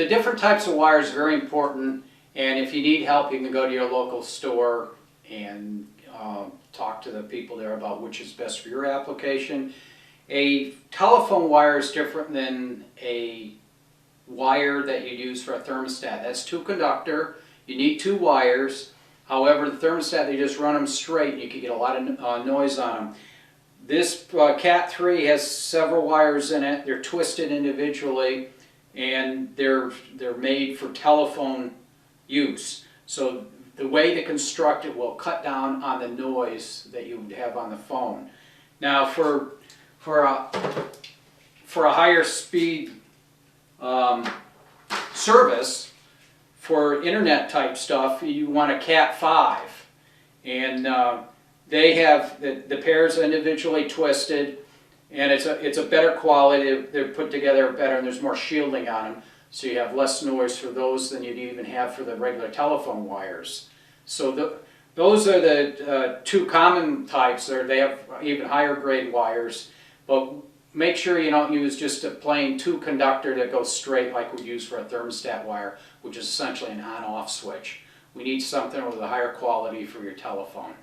the different types of wires are very important, and if you need help, you can go to your local store and talk to the people there about which is best for your application. A telephone wire is different than a wire that you use for a thermostat. That's two conductor. You need two wires. However, the thermostat, they just run them straight and you can get a lot of noise on them. This Cat 3 has several wires in it. They're twisted individually and they're made for telephone use. So the way to construct it will cut down on the noise that you would have on the phone. Now for a higher speed service, for internet type stuff, you want a Cat 5. And they have, the pairs individually twisted, and it's a better quality. They're put together better, and there's more shielding on them, so you have less noise for those than you'd even have for the regular telephone wires. So those are the two common types. They have even higher grade wires, but make sure you don't use just a plain two conductor that goes straight like we'd use for a thermostat wire, which is essentially an on-off switch. We need something with a higher quality for your telephone.